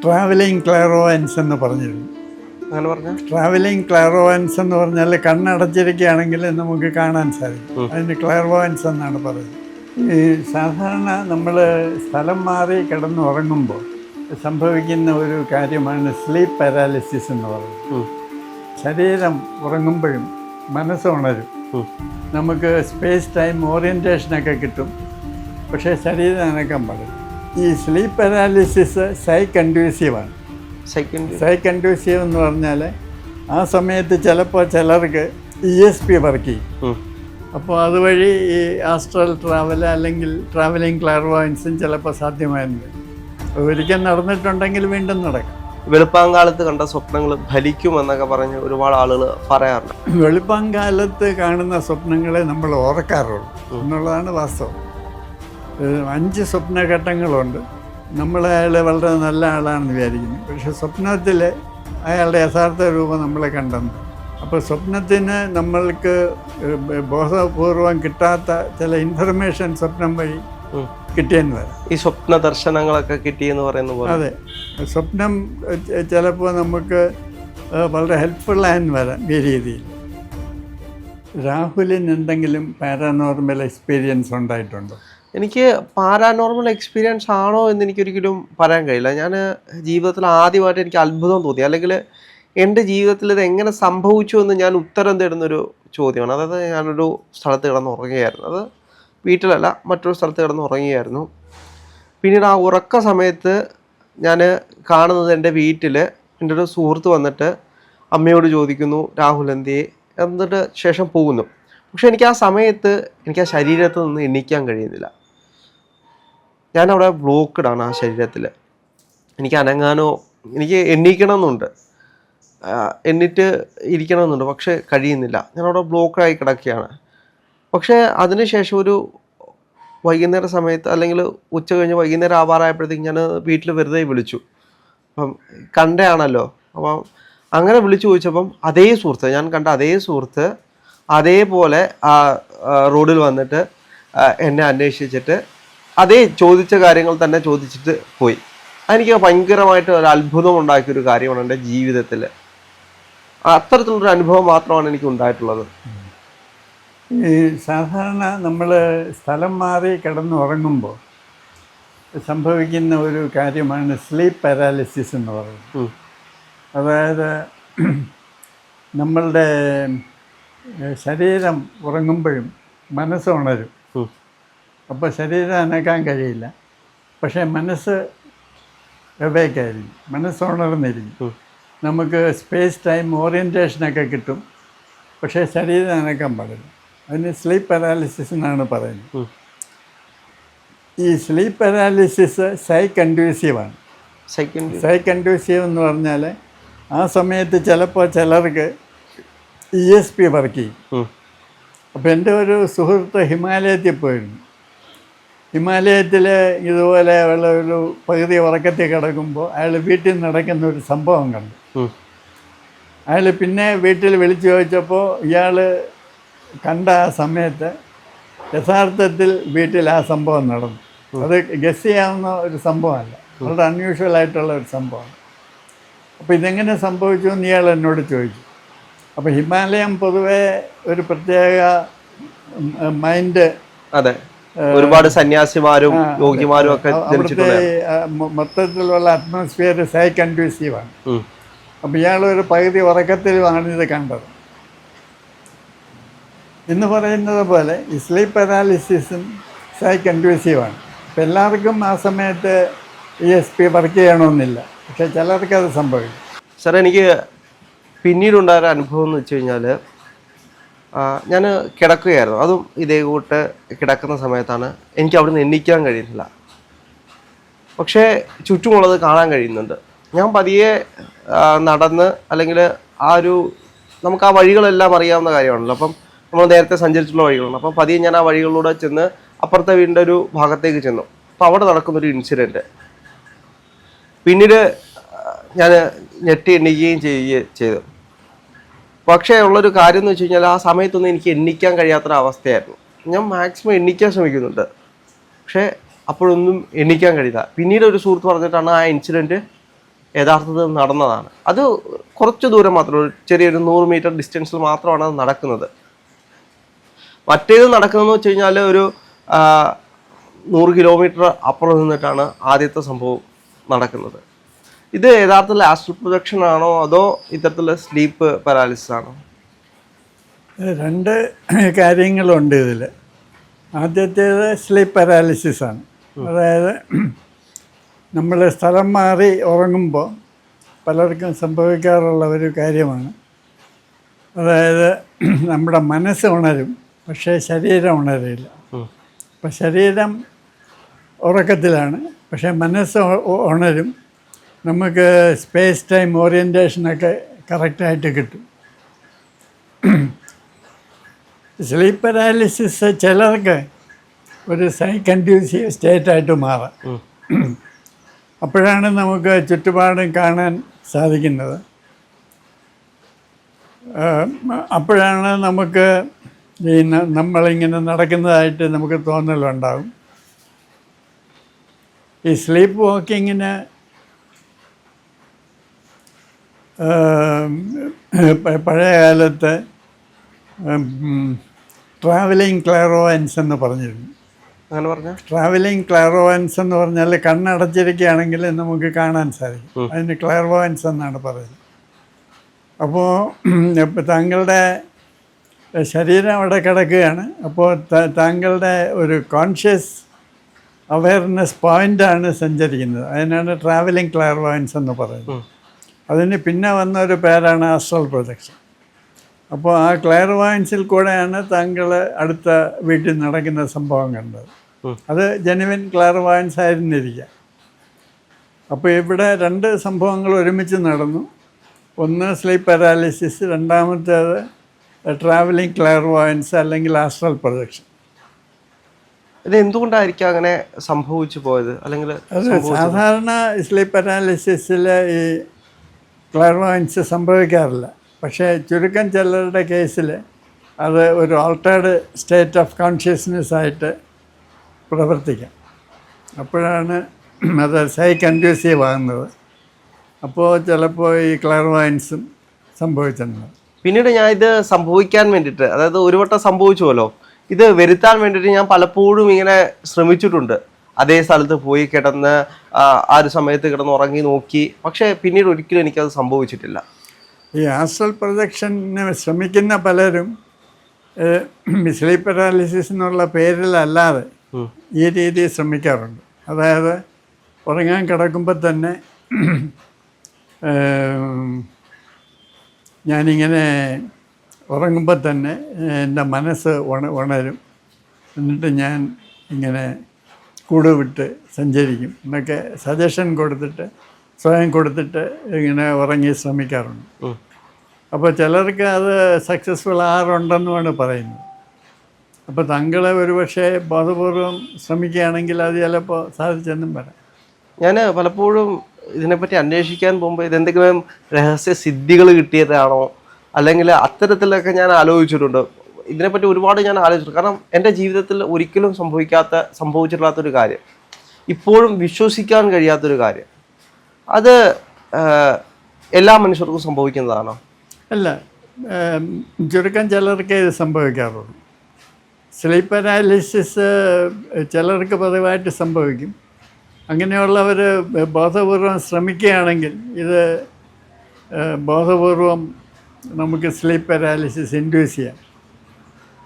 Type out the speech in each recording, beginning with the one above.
Travelling ക്ലാറോവൻസ് എന്ന് പറഞ്ഞിരുന്നു. അങ്ങനെ പറഞ്ഞ ട്രാവലിംഗ് ക്ലാറോവൻസ് എന്ന് പറഞ്ഞാൽ കണ്ണടച്ചിരിക്കുകയാണെങ്കിൽ നമുക്ക് കാണാൻ സാധിക്കും. അതിന് ക്ലാറോവൻസ് എന്നാണ് പറയുന്നത്. ഈ സാധാരണ നമ്മൾ സ്ഥലം മാറി കിടന്നുറങ്ങുമ്പോൾ സംഭവിക്കുന്ന ഒരു കാര്യമാണ് സ്ലീപ്പ് പാരാലിസിസ് എന്ന് പറയുന്നത്. ശരീരം ഉറങ്ങുമ്പോഴും മനസ്സ് ഉണരും. നമുക്ക് സ്പേസ് ടൈം ഓറിയൻറ്റേഷനൊക്കെ കിട്ടും, പക്ഷേ ശരീരം അനക്കാൻ പാടില്ല. ഈ സ്ലീപ്പ് പാരാലിസിസ് സൈക്കൻഡ്യൂസീവാണ്. സൈക്കൻഡ്യൂസീവ് എന്ന് പറഞ്ഞാൽ ആ സമയത്ത് ചിലപ്പോൾ ചിലർക്ക് ESP വർക്ക് ചെയ്യും. അപ്പോൾ അതുവഴി ഈ ആസ്ട്രൽ ട്രാവൽ അല്ലെങ്കിൽ ട്രാവലിംഗ് ക്ലാർവോയൻസും ചിലപ്പോൾ സാധ്യമായിരുന്നു. ഒരിക്കൽ നടന്നിട്ടുണ്ടെങ്കിൽ വീണ്ടും നടക്കും. വെളുപ്പാങ്കാലത്ത് കണ്ട സ്വപ്നങ്ങൾ ഫലിക്കുമെന്നൊക്കെ പറഞ്ഞ് ഒരുപാട് ആളുകൾ പറയാറുണ്ട്. വെളുപ്പാങ്കാലത്ത് കാണുന്ന സ്വപ്നങ്ങളെ നമ്മൾ ഓർക്കാറുള്ളൂ എന്നുള്ളതാണ് വാസ്തവം. 5 സ്വപ്നഘട്ടങ്ങളുണ്ട്. നമ്മൾ അയാൾ വളരെ നല്ല ആളാണെന്ന് വിചാരിക്കുന്നു, പക്ഷെ സ്വപ്നത്തിൽ അയാളുടെ യഥാർത്ഥ രൂപം നമ്മളെ കണ്ടെന്ന്. അപ്പോൾ സ്വപ്നത്തിന് നമ്മൾക്ക് ബോധപൂർവം കിട്ടാത്ത ചില ഇൻഫർമേഷൻ സ്വപ്നം വഴി കിട്ടിയെന്ന് വരാം. ഈ സ്വപ്ന ദർശനങ്ങളൊക്കെ കിട്ടിയെന്ന് പറയുന്ന പോലെ. അതെ, സ്വപ്നം ചിലപ്പോൾ നമുക്ക് വളരെ ഹെൽപ്ഫുള്ളായെന്ന് വരാം ഈ രീതിയിൽ. രാഹുലിന് എന്തെങ്കിലും പാരാനോർമൽ എക്സ്പീരിയൻസ് ഉണ്ടായിട്ടുണ്ടോ? എനിക്ക് പാരാനോർമൽ എക്സ്പീരിയൻസ് ആണോ എന്ന് എനിക്കൊരിക്കലും പറയാൻ കഴിയില്ല. ഞാൻ ജീവിതത്തിൽ ആദ്യമായിട്ട് എനിക്ക് അത്ഭുതം തോന്നി, അല്ലെങ്കിൽ എൻ്റെ ജീവിതത്തിൽ ഇത് എങ്ങനെ സംഭവിച്ചു എന്ന് ഞാൻ ഉത്തരം തേടുന്നൊരു ചോദ്യമാണ്. അതായത് ഞാനൊരു സ്ഥലത്ത് കിടന്ന് ഉറങ്ങുകയായിരുന്നു. അത് വീട്ടിലല്ല, മറ്റൊരു സ്ഥലത്ത് കിടന്ന് ഉറങ്ങുകയായിരുന്നു. പിന്നീട് ആ ഉറക്ക സമയത്ത് ഞാൻ കാണുന്നത് എൻ്റെ വീട്ടിൽ എൻ്റെ ഒരു സുഹൃത്ത് വന്നിട്ട് അമ്മയോട് ചോദിക്കുന്നു രാഹുൽ എന്തിയെ, എന്നിട്ട് ശേഷം പോകുന്നു. പക്ഷെ എനിക്ക് ആ സമയത്ത് എനിക്ക് ആ ശരീരത്തിൽ നിന്ന് എണീക്കാൻ കഴിയുന്നില്ല. ഞാനവിടെ ബ്ലോക്കഡാണ് ആ ശരീരത്തിൽ. എനിക്ക് അനങ്ങാനോ എനിക്ക് എണീക്കണമെന്നുണ്ട്, എന്നിട്ട് ഇരിക്കണമെന്നുണ്ട്, പക്ഷെ കഴിയുന്നില്ല. ഞാനവിടെ ബ്ലോക്കായി കിടക്കുകയാണ്. പക്ഷേ അതിനുശേഷം ഒരു വൈകുന്നേര സമയത്ത് അല്ലെങ്കിൽ ഉച്ച കഴിഞ്ഞ് വൈകുന്നേരം ആവാറായപ്പോഴത്തേക്ക് ഞാൻ വീട്ടിൽ വെറുതെ വിളിച്ചു. അപ്പം കണ്ടയാണല്ലോ. അപ്പം അങ്ങനെ വിളിച്ചു ചോദിച്ചപ്പം അതേ സുഹൃത്ത്, ഞാൻ കണ്ട അതേ സുഹൃത്ത് അതേപോലെ ആ റോഡിൽ വന്നിട്ട് എന്നെ അന്വേഷിച്ചിട്ട് അതേ ചോദിച്ച കാര്യങ്ങൾ തന്നെ ചോദിച്ചിട്ട് പോയി. അതെനിക്ക് ഭയങ്കരമായിട്ട് ഒരു അത്ഭുതം ഉണ്ടാക്കിയൊരു കാര്യമാണ് എൻ്റെ ജീവിതത്തിൽ. അത്തരത്തിലുള്ളൊരു അനുഭവം മാത്രമാണ് എനിക്ക് ഉണ്ടായിട്ടുള്ളത്. ഈ സാധാരണ നമ്മൾ സ്ഥലം മാറി കിടന്നുറങ്ങുമ്പോൾ സംഭവിക്കുന്ന ഒരു കാര്യമാണ് സ്ലീപ്പ് പാരാലിസിസ് എന്ന് പറയുന്നത്. അതായത് നമ്മളുടെ ശരീരം ഉറങ്ങുമ്പോഴും മനസ്സ് ഉണരും. അപ്പോൾ ശരീരം അനക്കാൻ കഴിയില്ല, പക്ഷേ മനസ്സ് വെവ്വേക്കായിരിക്കും, മനസ്സ് ഉണർന്നിരിക്കും. നമുക്ക് സ്പേസ് ടൈം ഓറിയൻറ്റേഷനൊക്കെ കിട്ടും, പക്ഷേ ശരീരം അനക്കാൻ പാടില്ല. അതിന് സ്ലീപ്പ് പാരാലിസിസ് എന്നാണ് പറയുന്നത്. ഈ സ്ലീപ്പ് പാരാലിസിസ് സൈക്കൻഡ്യൂസീവാണ്. സൈക്കൻഡ്യൂസീവ് എന്ന് പറഞ്ഞാൽ ആ സമയത്ത് ചിലപ്പോൾ ചിലർക്ക് ESP വർക്ക് ചെയ്യും. അപ്പോൾ എൻ്റെ ഒരു സുഹൃത്ത് ഹിമാലയത്തിൽ പോയിരുന്നു. ഹിമാലയത്തിൽ ഇതുപോലെ ഉള്ള ഒരു പകുതി ഉറക്കത്തിൽ കിടക്കുമ്പോൾ അയാൾ വീട്ടിൽ നടക്കുന്ന ഒരു സംഭവം കണ്ടു. അയാൾ പിന്നെ വീട്ടിൽ വിളിച്ചു ചോദിച്ചപ്പോൾ ഇയാൾ കണ്ട ആ സമയത്ത് യഥാർത്ഥത്തിൽ വീട്ടിൽ ആ സംഭവം നടന്നു. അത് ഗസ് ചെയ്യാവുന്ന ഒരു സംഭവമല്ല, വളരെ അൺയൂഷ്വലായിട്ടുള്ള ഒരു സംഭവമാണ്. അപ്പോൾ ഇതെങ്ങനെ സംഭവിച്ചു എന്ന് ഇയാൾ എന്നോട് ചോദിച്ചു. അപ്പോൾ ഹിമാലയം പൊതുവെ ഒരു പ്രത്യേക മൈൻഡ്, അതെ, ഒരുപാട് സന്യാസിമാരും യോഗിമാരും ഒക്കെ അവിടുത്തെ മൊത്തത്തിലുള്ള അറ്റ്മോസ്ഫിയർ സൈക്കൻഡ്യൂസീവാണ്. അപ്പോൾ ഇയാൾ ഒരു പകുതി ഉറക്കത്തിലുമാണ് ഇത് കണ്ടത്. എന്ന് പറയുന്നത് പോലെ ഈ സ്ലീപ്പ് പാരാലിസിസും സൈക്കൻഡ്യൂസീവാണ്. അപ്പം എല്ലാവർക്കും ആ സമയത്ത് ESP വർക്ക് ചെയ്യണമെന്നില്ല, പക്ഷേ ചിലർക്കത് സംഭവിക്കും. സാർ, എനിക്ക് പിന്നീടുണ്ടായ അനുഭവം എന്ന് വെച്ച് കഴിഞ്ഞാൽ ഞാൻ കിടക്കുകയായിരുന്നു. അതും ഇതേ കൂട്ട് കിടക്കുന്ന സമയത്താണ് എനിക്ക് അവിടെ നിന്ന് എണീക്കാൻ കഴിയുന്നില്ല, പക്ഷേ ചുറ്റുമുള്ളത് കാണാൻ കഴിയുന്നുണ്ട്. ഞാൻ പതിയെ നടന്ന്, അല്ലെങ്കിൽ ആ ഒരു നമുക്ക് ആ വഴികളെല്ലാം അറിയാവുന്ന കാര്യമാണല്ലോ, അപ്പം നമ്മൾ നേരത്തെ സഞ്ചരിച്ചുള്ള വഴികളാണ്. അപ്പം പതിയെ ഞാൻ ആ വഴികളിലൂടെ ചെന്ന് അപ്പുറത്തെ വീടിൻ്റെ ഒരു ഭാഗത്തേക്ക് ചെന്നു. അപ്പോൾ അവിടെ നടക്കുന്നൊരു ഇൻസിഡൻറ്റ്. പിന്നീട് ഞാൻ ഞെട്ടി എണ്ണിക്കുകയും ചെയ്തു. പക്ഷേ ഉള്ളൊരു കാര്യം എന്ന് വെച്ച് കഴിഞ്ഞാൽ ആ സമയത്തൊന്നും എനിക്ക് എണ്ണിക്കാൻ കഴിയാത്തൊരവസ്ഥയായിരുന്നു. ഞാൻ മാക്സിമം എണ്ണിക്കാൻ ശ്രമിക്കുന്നുണ്ട്, പക്ഷേ അപ്പോഴൊന്നും എണ്ണിക്കാൻ കഴിയില്ല. പിന്നീട് ഒരു സുഹൃത്ത് പറഞ്ഞിട്ടാണ് ആ ഇൻസിഡൻറ്റ് യഥാർത്ഥത്തിൽ നടന്നതാണ്. അത് കുറച്ച് ദൂരം മാത്രമേ ഉള്ളൂ, ചെറിയൊരു 100 മീറ്റർ ഡിസ്റ്റൻസിൽ മാത്രമാണ് അത് നടക്കുന്നത്. മറ്റേത് നടക്കുന്നതെന്ന് വെച്ച് കഴിഞ്ഞാൽ ഒരു 100 കിലോമീറ്റർ അപ്പുറം നിന്നിട്ടാണ് ആദ്യത്തെ സംഭവം നടക്കുന്നത്. ഇത് യഥാർത്ഥത്തിൽ ആസ്ട്രൽ പ്രൊജക്ഷൻ ആണോ അതോ ഇത്തരത്തിലുള്ള സ്ലീപ്പ് പാരാലിസിസ് ആണോ? രണ്ട് കാര്യങ്ങളുണ്ട് ഇതിൽ. ആദ്യത്തേത് സ്ലീപ്പ് പാരാലിസിസ് ആണ്. അതായത് നമ്മൾ സ്ഥലം മാറി ഉറങ്ങുമ്പോൾ പലർക്കും സംഭവിക്കാറുള്ള ഒരു കാര്യമാണ്. അതായത് നമ്മുടെ മനസ്സ് ഉണരും, പക്ഷേ ശരീരം ഉണരില്ല. അപ്പം ശരീരം ഉറക്കത്തിലാണ്, പക്ഷേ മനസ്സ് ഉണരും. നമുക്ക് സ്പേസ് ടൈം ഓറിയൻറ്റേഷനൊക്കെ കറക്റ്റായിട്ട് കിട്ടും. സ്ലീപ്പ് പാരാലിസിസ് ചിലർക്ക് ഒരു കൺഡ്യൂസീവ് സ്റ്റേറ്റായിട്ട് മാറാം. അപ്പോഴാണ് നമുക്ക് ചുറ്റുപാടും കാണാൻ സാധിക്കുന്നത്. അപ്പോഴാണ് നമുക്ക് ഈ നമ്മളിങ്ങനെ നടക്കുന്നതായിട്ട് നമുക്ക് തോന്നലുണ്ടാകും. ഈ സ്ലീപ്പ് വാക്കിങ്ങിന് പഴയ കാലത്ത് ട്രാവലിംഗ് ക്ലാറോവൻസ് എന്ന് പറഞ്ഞിരുന്നു. അങ്ങനെ പറഞ്ഞാൽ ട്രാവലിംഗ് ക്ലാറോവൻസ് എന്ന് പറഞ്ഞാൽ കണ്ണടച്ചിരിക്കുകയാണെങ്കിൽ നമുക്ക് കാണാൻ സാധിക്കും. അതിന് ക്ലാറോവൻസ് എന്നാണ് പറയുന്നത്. അപ്പോൾ താങ്കളുടെ ശരീരം അവിടെ കിടക്കുകയാണ്. അപ്പോൾ താങ്കളുടെ ഒരു കോൺഷ്യസ് അവയർനെസ് പോയിൻ്റാണ് സഞ്ചരിക്കുന്നത്. അതിനാണ് ട്രാവലിംഗ് ക്ലാർവോയൻസ് എന്ന് പറയുന്നത്. അതിന് പിന്നെ വന്ന ഒരു പേരാണ് ആസ്ട്രൽ പ്രൊജക്ഷൻ. അപ്പോൾ ആ ക്ലാർവോയൻസിൽ കൂടെയാണ് താങ്കൾ അടുത്ത വീട്ടിൽ നടക്കുന്ന സംഭവം കണ്ടത്. അത് ജെനുവിൻ ക്ലാർവോയൻസ് ആയിരുന്നിരിക്കുക. അപ്പോൾ ഇവിടെ രണ്ട് സംഭവങ്ങൾ ഒരുമിച്ച് നടന്നു. ഒന്ന് സ്ലീപ്പ് പാരാലിസിസ്, രണ്ടാമത്തേത് ട്രാവലിംഗ് ക്ലാർവോയൻസ് അല്ലെങ്കിൽ ആസ്ട്രൽ പ്രൊജക്ഷൻ. ഇത് എന്തുകൊണ്ടായിരിക്കും അങ്ങനെ സംഭവിച്ചു പോയത്? അല്ലെങ്കിൽ അത് സാധാരണ സ്ലീപ്പ് പാരാലിസിസിൽ ഈ ക്ലാർവോയൻസ് സംഭവിക്കാറില്ല. പക്ഷേ ചുരുക്കം ചിലരുടെ കേസിൽ അത് ഒരു ആൾട്ടേർഡ് സ്റ്റേറ്റ് ഓഫ് കോൺഷ്യസ്നെസ് ആയിട്ട് പ്രവർത്തിക്കാം. അപ്പോഴാണ് അത് കൺഡ്യൂസീവ് ആകുന്നത്. അപ്പോൾ ചിലപ്പോൾ ഈ ക്ലാർവോയൻസും സംഭവിച്ചിട്ടുണ്ട്. പിന്നീട് ഞാൻ ഇത് സംഭവിക്കാൻ വേണ്ടിയിട്ട്, അതായത് ഒരു വട്ടം സംഭവിച്ചുവല്ലോ, ഇത് വരുത്താൻ വേണ്ടിയിട്ട് ഞാൻ പലപ്പോഴും ഇങ്ങനെ ശ്രമിച്ചിട്ടുണ്ട്. അതേ സ്ഥലത്ത് പോയി കിടന്ന് ആ ഒരു സമയത്ത് കിടന്ന് ഉറങ്ങി നോക്കി. പക്ഷേ പിന്നീട് ഒരിക്കലും എനിക്കത് സംഭവിച്ചിട്ടില്ല. ഈ ആസ്ട്രൽ പ്രൊജക്ഷന് ശ്രമിക്കുന്ന പലരും സ്ലീപ്പ് പാരാലിസിസ് എന്നുള്ള പേരിലല്ലാതെ ഈ രീതിയിൽ ശ്രമിക്കാറുണ്ട്. അതായത് ഉറങ്ങാൻ കിടക്കുമ്പോൾ തന്നെ ഞാനിങ്ങനെ ഉറങ്ങുമ്പോൾ തന്നെ എൻ്റെ മനസ്സ് ഉണരും. എന്നിട്ട് ഞാൻ ഇങ്ങനെ കൂട് വിട്ട് സഞ്ചരിക്കും എന്നൊക്കെ സജഷൻ കൊടുത്തിട്ട് സ്വയം കൊടുത്തിട്ട് ഇങ്ങനെ ഉറങ്ങി ശ്രമിക്കാറുണ്ട്. അപ്പോൾ ചിലർക്ക് അത് സക്സസ്ഫുൾ ആറുണ്ടെന്നുമാണ് പറയുന്നത്. അപ്പോൾ താങ്കളെ ഒരുപക്ഷെ ബോധപൂർവം ശ്രമിക്കുകയാണെങ്കിൽ അത് ചിലപ്പോൾ സാധിച്ചെന്നും വരാം. ഞാൻ പലപ്പോഴും ഇതിനെപ്പറ്റി അന്വേഷിക്കാൻ പോകുമ്പോൾ ഇതെന്തെങ്കിലും രഹസ്യ സിദ്ധികൾ കിട്ടിയതാണോ, അല്ലെങ്കിൽ അത്തരത്തിലൊക്കെ ഞാൻ ആലോചിച്ചിട്ടുണ്ട്. ഇതിനെപ്പറ്റി ഒരുപാട് ഞാൻ ആലോചിച്ചിട്ടുണ്ട്. കാരണം എൻ്റെ ജീവിതത്തിൽ ഒരിക്കലും സംഭവിച്ചിട്ടില്ലാത്തൊരു കാര്യം, ഇപ്പോഴും വിശ്വസിക്കാൻ കഴിയാത്തൊരു കാര്യം, അത് എല്ലാ മനുഷ്യർക്കും സംഭവിക്കുന്നതാണോ? അല്ല, ചുരുക്കം ചിലർക്ക് ഇത് സംഭവിക്കാറുള്ളൂ. സ്ലീപ്പ് പാരാലിസിസ് ചിലർക്ക് പതിവായിട്ട് സംഭവിക്കും. അങ്ങനെയുള്ളവർ ബോധപൂർവം ശ്രമിക്കുകയാണെങ്കിൽ ഇത് ബോധപൂർവം നമുക്ക് സ്ലീപ്പ് പാരാലിസിസ് ഇൻഡ്യൂസ് ചെയ്യാം.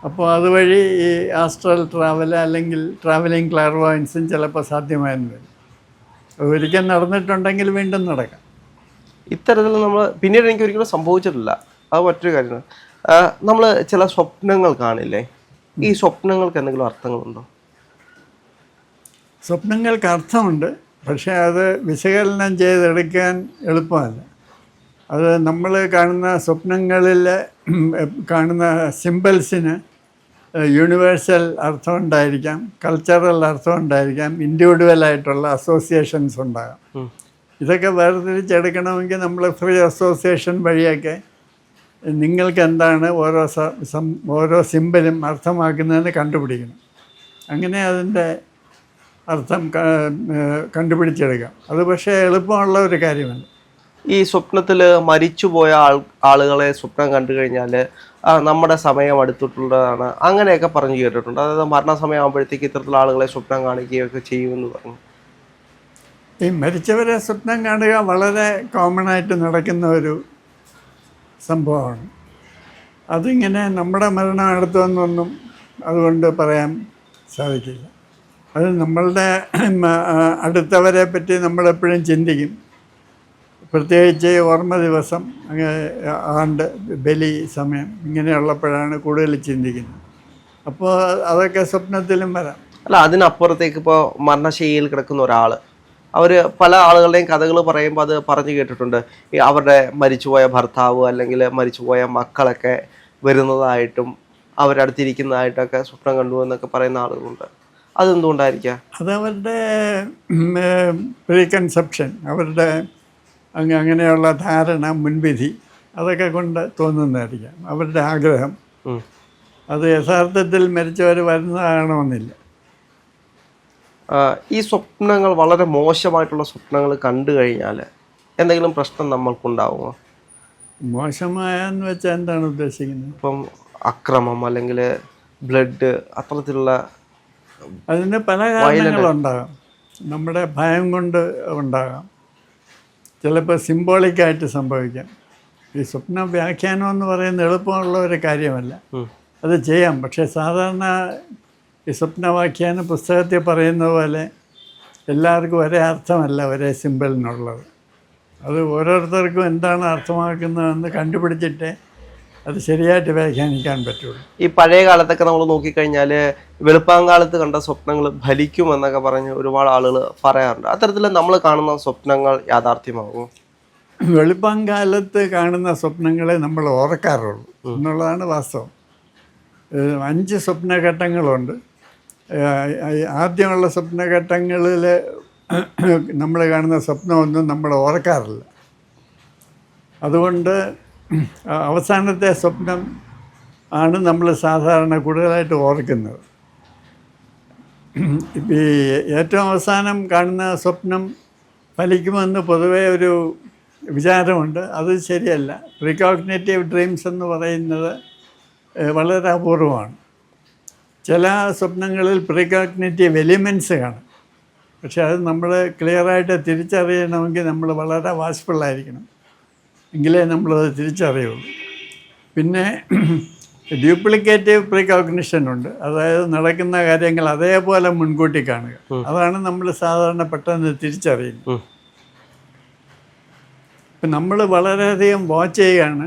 അപ്പോൾ അതുവഴി ഈ ആസ്ട്രൽ ട്രാവൽ അല്ലെങ്കിൽ ട്രാവലിംഗ് ക്ലാർവോയൻസും ചിലപ്പോൾ സാധ്യമായെന്ന് വരും. ഒരിക്കൽ നടന്നിട്ടുണ്ടെങ്കിൽ വീണ്ടും നടക്കാം. ഇത്തരത്തിൽ നമ്മൾ പിന്നീട് എനിക്ക് ഒരിക്കലും സംഭവിച്ചിട്ടില്ല. അത് മറ്റൊരു കാര്യമാണ്. നമ്മൾ ചില സ്വപ്നങ്ങൾ കാണില്ലേ? ഈ സ്വപ്നങ്ങൾക്ക് എന്തെങ്കിലും അർത്ഥങ്ങളുണ്ടോ? സ്വപ്നങ്ങൾക്ക് അർത്ഥമുണ്ട്, പക്ഷേ അത് വിശകലനം ചെയ്തെടുക്കാൻ എളുപ്പമല്ല. അത് നമ്മൾ കാണുന്ന സ്വപ്നങ്ങളിൽ കാണുന്ന സിമ്പിൾസിന് യൂണിവേഴ്സൽ അർത്ഥം ഉണ്ടായിരിക്കാം, കൾച്ചറൽ അർത്ഥം ഉണ്ടായിരിക്കാം, ഇൻഡിവിജ്വലായിട്ടുള്ള അസോസിയേഷൻസ് ഉണ്ടാകാം. ഇതൊക്കെ വേർതിരിച്ചെടുക്കണമെങ്കിൽ നമ്മൾ ഫ്രീ അസോസിയേഷൻ വഴിയൊക്കെ നിങ്ങൾക്ക് എന്താണ് ഓരോ സിമ്പലും അർത്ഥമാക്കുന്നതെന്ന് കണ്ടുപിടിക്കണം. അങ്ങനെ അതിൻ്റെ അർത്ഥം കണ്ടുപിടിച്ചെടുക്കാം. അത് പക്ഷേ എളുപ്പമുള്ള ഒരു കാര്യമല്ല. ഈ സ്വപ്നത്തിൽ മരിച്ചുപോയ ആളുകളെ സ്വപ്നം കണ്ടു കഴിഞ്ഞാൽ നമ്മുടെ സമയം അടുത്തിട്ടുള്ളതാണ് അങ്ങനെയൊക്കെ പറഞ്ഞു കേട്ടിട്ടുണ്ട്. അതായത് മരണസമയം ആകുമ്പോഴത്തേക്ക് ഇത്തരത്തിലുള്ള ആളുകളെ സ്വപ്നം കാണിക്കുകയൊക്കെ ചെയ്യുമെന്ന് പറഞ്ഞു. ഈ മരിച്ചവരെ സ്വപ്നം കാണുക വളരെ കോമൺ ആയിട്ട് നടക്കുന്ന ഒരു സംഭവമാണ്. അതിങ്ങനെ നമ്മുടെ മരണം അടുത്തുവെന്നൊന്നും അതുകൊണ്ട് പറയാൻ സാധിക്കില്ല. അത് നമ്മളുടെ അടുത്തവരെ പറ്റി നമ്മളെപ്പോഴും ചിന്തിക്കും. പ്രത്യേകിച്ച് ഓർമ്മ ദിവസം, ആണ്ട്, ബലി സമയം ഇങ്ങനെയുള്ളപ്പോഴാണ് കൂടുതൽ ചിന്തിക്കുന്നത്. അപ്പോൾ അതൊക്കെ സ്വപ്നത്തിലും വരാം. അല്ല, അതിനപ്പുറത്തേക്ക് ഇപ്പോൾ മരണശൈലിയിൽ കിടക്കുന്ന ഒരാൾ, അവർ പല ആളുകളുടെയും കഥകൾ പറയുമ്പോൾ അത് പറഞ്ഞു കേട്ടിട്ടുണ്ട്. ഈ അവരുടെ മരിച്ചുപോയ ഭർത്താവ് അല്ലെങ്കിൽ മരിച്ചുപോയ മക്കളൊക്കെ വരുന്നതായിട്ടും അവരടുത്തിരിക്കുന്നതായിട്ടൊക്കെ സ്വപ്നം കണ്ടു എന്നൊക്കെ പറയുന്ന ആളുകളുണ്ട്. അതെന്തുകൊണ്ടായിരിക്കാം? അതവരുടെ പ്രീകൺസെപ്ഷൻ, അവരുടെ അങ്ങനെയുള്ള ധാരണ, മുൻവിധി, അതൊക്കെ കൊണ്ട് തോന്നുന്നതായിരിക്കാം. അവരുടെ ആഗ്രഹം അത് യഥാർത്ഥത്തിൽ മരിച്ചവർ വരുന്നതാകണമെന്നില്ല. ഈ സ്വപ്നങ്ങൾ വളരെ മോശമായിട്ടുള്ള സ്വപ്നങ്ങൾ കണ്ടു കഴിഞ്ഞാൽ എന്തെങ്കിലും പ്രശ്നം നമ്മൾക്കുണ്ടാവുമോ? മോശമായെന്ന് വെച്ചാൽ എന്താണ് ഉദ്ദേശിക്കുന്നത്? ഇപ്പം അക്രമം അല്ലെങ്കിൽ ബ്ലഡ്, അത്തരത്തിലുള്ള അതിന് പല കാരണങ്ങളുണ്ടാകാം. നമ്മുടെ ഭയം കൊണ്ട് ഉണ്ടാകാം, ചിലപ്പോൾ സിംബോളിക്കായിട്ട് സംഭവിക്കാം. ഈ സ്വപ്ന വ്യാഖ്യാനം എന്ന് പറയുന്നത് എളുപ്പമുള്ള ഒരു കാര്യമല്ല. അത് ചെയ്യാം, പക്ഷേ സാധാരണ ഈ സ്വപ്നവാഖ്യാനം പുസ്തകത്തിൽ പറയുന്ന പോലെ എല്ലാവർക്കും ഒരേ അർത്ഥമല്ല ഒരേ സിമ്പിളിനുള്ളത്. അത് ഓരോരുത്തർക്കും എന്താണ് അർത്ഥമാക്കുന്നതെന്ന് കണ്ടുപിടിച്ചിട്ടേ അത് ശരിയായിട്ട് വ്യാഖ്യാനിക്കാൻ പറ്റുള്ളൂ. ഈ പഴയ കാലത്തൊക്കെ നമ്മൾ നോക്കിക്കഴിഞ്ഞാൽ വെളുപ്പാങ്കാലത്ത് കണ്ട സ്വപ്നങ്ങൾ ഫലിക്കുമെന്നൊക്കെ പറഞ്ഞ് ഒരുപാട് ആളുകൾ പറയാറുണ്ട്. അത്തരത്തിൽ നമ്മൾ കാണുന്ന സ്വപ്നങ്ങൾ യാഥാർത്ഥ്യമാകും? വെളുപ്പാങ്കാലത്ത് കാണുന്ന സ്വപ്നങ്ങളെ നമ്മൾ ഓർക്കാറുള്ളൂ എന്നുള്ളതാണ് വാസ്തവം. 5 സ്വപ്നഘട്ടങ്ങളുണ്ട്. ആദ്യമുള്ള സ്വപ്നഘട്ടങ്ങളിൽ നമ്മൾ കാണുന്ന സ്വപ്നമൊന്നും നമ്മൾ ഓർക്കാറില്ല. അതുകൊണ്ട് അവസാനത്തെ സ്വപ്നം ആണ് നമ്മൾ സാധാരണ കൂടുതലായിട്ട് ഓർക്കുന്നത്. ഈ ഏറ്റവും അവസാനം കാണുന്ന സ്വപ്നം ഫലിക്കുമെന്ന് പൊതുവേ ഒരു വിചാരമുണ്ട്. അത് ശരിയല്ല. പ്രീകോഗ്നിറ്റീവ് ഡ്രീംസ് എന്ന് പറയുന്നത് വളരെ അപൂർവമാണ്. ചില സ്വപ്നങ്ങളിൽ പ്രീകോഗ്നിറ്റീവ് എലിമെൻറ്റ്സ് കാണും. പക്ഷെ അത് നമ്മൾ ക്ലിയറായിട്ട് തിരിച്ചറിയണമെങ്കിൽ നമ്മൾ വളരെ വാച്ച്ഫുള്ളായിരിക്കണം, എങ്കിലേ നമ്മളത് തിരിച്ചറിയുള്ളൂ. പിന്നെ ഡ്യൂപ്ലിക്കേറ്റീവ് പ്രീകോഗ്നിഷൻ ഉണ്ട്. അതായത് നടക്കുന്ന കാര്യങ്ങൾ അതേപോലെ മുൻകൂട്ടി കാണുക. അതാണ് നമ്മൾ സാധാരണ പെട്ടെന്ന് തിരിച്ചറിയുന്നത്. ഇപ്പം നമ്മൾ വളരെയധികം വാച്ച് ചെയ്യുകയാണ്,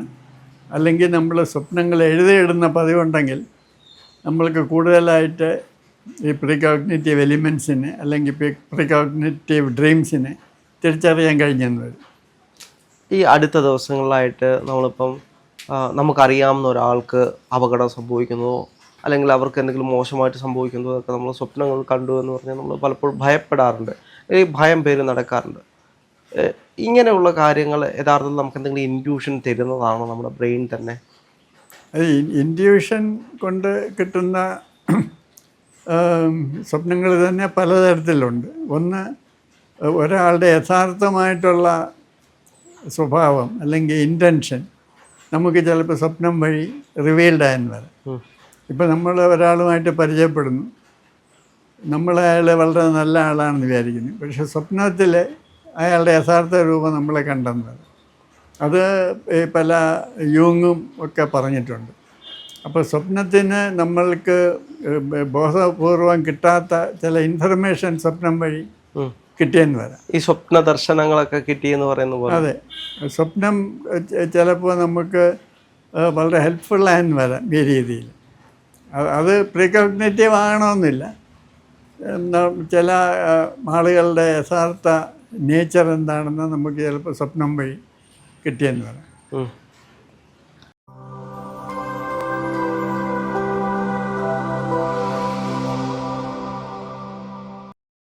അല്ലെങ്കിൽ നമ്മൾ സ്വപ്നങ്ങൾ എഴുതിയിടുന്ന പതിവുണ്ടെങ്കിൽ നമ്മൾക്ക് കൂടുതലായിട്ട് ഈ പ്രീകോഗ്നിറ്റീവ് എലിമെൻസിനെ അല്ലെങ്കിൽ പ്രീകോഗ്നിറ്റീവ് ഡ്രീംസിനെ തിരിച്ചറിയാൻ കഴിഞ്ഞെന്ന് വരും. ഈ അടുത്ത ദിവസങ്ങളിലായിട്ട് നമ്മളിപ്പം നമുക്കറിയാവുന്ന ഒരാൾക്ക് അപകടം സംഭവിക്കുന്നതോ അല്ലെങ്കിൽ അവർക്ക് എന്തെങ്കിലും മോശമായിട്ട് സംഭവിക്കുന്നതോ ഒക്കെ നമ്മൾ സ്വപ്നങ്ങൾ കണ്ടു എന്ന് പറഞ്ഞാൽ നമ്മൾ പലപ്പോഴും ഭയപ്പെടാറുണ്ട്. ഈ ഭയം പേര് നടക്കാറുണ്ട്. ഇങ്ങനെയുള്ള കാര്യങ്ങൾ യഥാർത്ഥത്തിൽ നമുക്ക് എന്തെങ്കിലും ഇൻഡ്യൂഷൻ തരുന്നതാണോ നമ്മുടെ ബ്രെയിൻ തന്നെ? അത് ഇൻഡ്യൂഷൻ കൊണ്ട് കിട്ടുന്ന സ്വപ്നങ്ങൾ തന്നെ പലതരത്തിലുണ്ട്. ഒന്ന്, ഒരാളുടെ യഥാർത്ഥമായിട്ടുള്ള സ്വഭാവം അല്ലെങ്കിൽ ഇൻറ്റൻഷൻ നമുക്ക് ചിലപ്പോൾ സ്വപ്നം വഴി റിവീൽഡ് ആയെന്ന് വരാം. ഇപ്പം നമ്മൾ ഒരാളുമായിട്ട് പരിചയപ്പെടുന്നു, നമ്മളയാൾ വളരെ നല്ല ആളാണെന്ന് വിചാരിക്കുന്നു, പക്ഷേ സ്വപ്നത്തിൽ അയാളുടെ യഥാർത്ഥ രൂപം നമ്മളെ കണ്ടെന്ന് വരാം. അത് പല യൂങ്ങും ഒക്കെ പറഞ്ഞിട്ടുണ്ട്. അപ്പോൾ സ്വപ്നത്തിന് നമ്മൾക്ക് ബോധപൂർവം കിട്ടാത്ത ചില ഇൻഫർമേഷൻ സ്വപ്നം വഴി കിട്ടിയെന്ന് വരാം. ഈ സ്വപ്ന ദർശനങ്ങളൊക്കെ കിട്ടിയെന്ന് പറയുന്ന പോലെ. അതെ, സ്വപ്നം ചിലപ്പോൾ നമുക്ക് വളരെ ഹെൽപ്ഫുള്ളായെന്ന് വരാം ഈ രീതിയിൽ. അത് പ്രീകോഗ്നിറ്റീവ് ആകണമെന്നില്ല. ചില ആളുകളുടെ യഥാർത്ഥ നേച്ചർ എന്താണെന്ന് നമുക്ക് ചിലപ്പോൾ സ്വപ്നം വഴി കിട്ടിയെന്ന് വരാം.